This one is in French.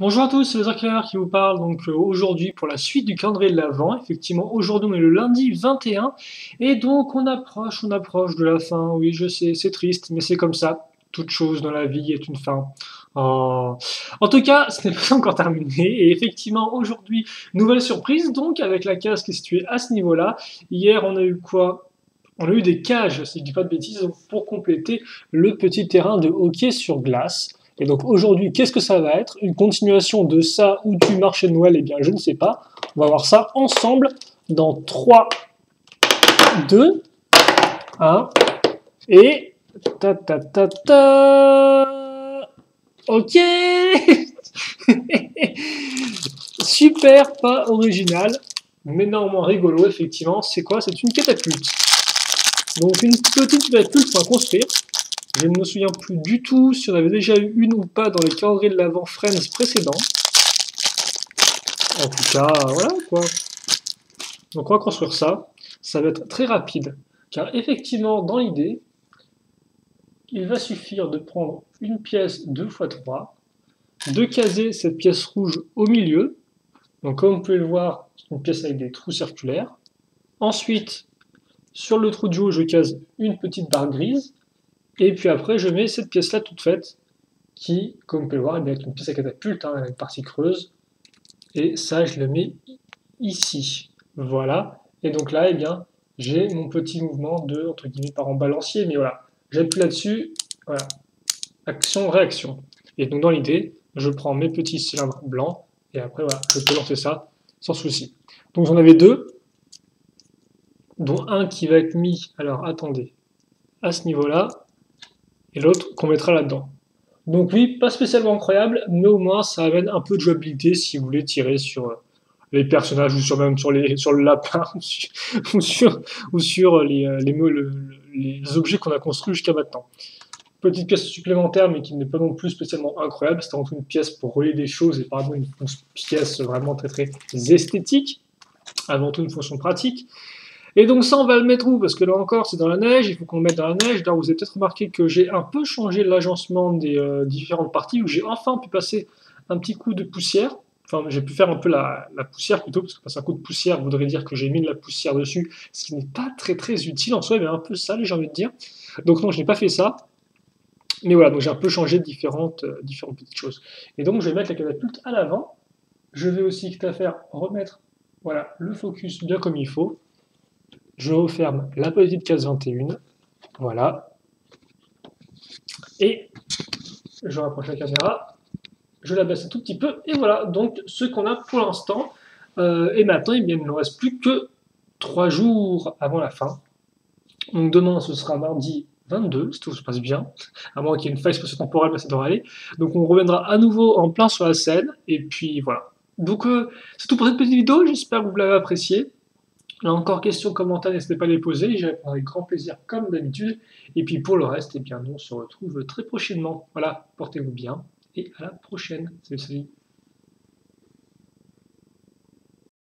Bonjour à tous, c'est le Zerkler qui vous parle donc aujourd'hui pour la suite du calendrier de l'Avent. Effectivement, aujourd'hui on est le lundi 21 et donc on approche de la fin. Oui, je sais, c'est triste, mais c'est comme ça. Toute chose dans la vie est une fin. Oh. En tout cas, ce n'est pas encore terminé et effectivement aujourd'hui, nouvelle surprise donc avec la case qui est située à ce niveau-là. Hier, on a eu quoi? On a eu des cages, si je dis pas de bêtises, pour compléter le petit terrain de hockey sur glace. Et donc aujourd'hui, qu'est-ce que ça va être? Une continuation de ça ou du marché de Noël? Eh bien, je ne sais pas. On va voir ça ensemble dans 3, 2, 1 et ta ta ta ta. Ok. Super, pas original, mais néanmoins rigolo, effectivement. C'est quoi? C'est une catapulte. Donc une petite catapulte qu'on va construire. Je ne me souviens plus du tout si on avait déjà eu une ou pas dans les calendriers de l'Avent Friends précédents. En tout cas, voilà quoi. Donc on va construire ça. Ça va être très rapide. Car effectivement, dans l'idée, il va suffire de prendre une pièce 2 x 3, de caser cette pièce rouge au milieu. Donc comme vous pouvez le voir, c'est une pièce avec des trous circulaires. Ensuite, sur le trou du haut, je case une petite barre grise. Et puis après, je mets cette pièce-là toute faite, qui, comme vous pouvez le voir, est une pièce à catapulte, hein, avec une partie creuse. Et ça, je le mets ici. Voilà. Et donc là, eh bien, j'ai mon petit mouvement de, entre guillemets, par en balancier, mais voilà. J'appuie là-dessus, voilà. Action, réaction. Et donc dans l'idée, je prends mes petits cylindres blancs, et après, voilà, je peux lancer ça sans souci. Donc j'en avais deux, dont un qui va être mis, alors attendez, à ce niveau-là, et l'autre qu'on mettra là-dedans. Donc oui, pas spécialement incroyable, mais au moins ça amène un peu de jouabilité si vous voulez tirer sur les personnages ou sur même sur le lapin ou sur les objets qu'on a construits jusqu'à maintenant. Petite pièce supplémentaire, mais qui n'est pas non plus spécialement incroyable, c'est avant tout une pièce pour relier des choses et pas une pièce vraiment très très esthétique, avant tout une fonction pratique. Et donc ça, on va le mettre où? Parce que là encore, c'est dans la neige, il faut qu'on le mette dans la neige. D'ailleurs, vous avez peut-être remarqué que j'ai un peu changé l'agencement des différentes parties, où j'ai enfin pu passer un petit coup de poussière. Enfin, j'ai pu faire un peu la poussière plutôt, parce que passer un coup de poussière voudrait dire que j'ai mis de la poussière dessus, ce qui n'est pas très très utile en soi, mais un peu sale, j'ai envie de dire. Donc non, je n'ai pas fait ça. Mais voilà, donc j'ai un peu changé différentes petites choses. Et donc je vais mettre la catapulte à l'avant. Je vais aussi, quitte à faire, remettre voilà, le focus bien comme il faut. Je referme la petite case 21, voilà, et je rapproche la caméra, je la baisse un tout petit peu, et voilà, donc ce qu'on a pour l'instant. Et maintenant, eh bien, il ne nous reste plus que 3 jours avant la fin. Donc demain, ce sera mardi 22, si tout se passe bien, à moins qu'il y ait une faille spatio-temporelle, mais ça devrait aller. Donc on reviendra à nouveau en plein sur la scène, et puis voilà. Donc c'est tout pour cette petite vidéo, j'espère que vous l'avez appréciée. Là encore, questions, commentaires, n'hésitez pas à les poser, j'y répondrai avec grand plaisir comme d'habitude. Et puis pour le reste, eh bien, nous on se retrouve très prochainement. Voilà, portez-vous bien et à la prochaine. Salut, salut.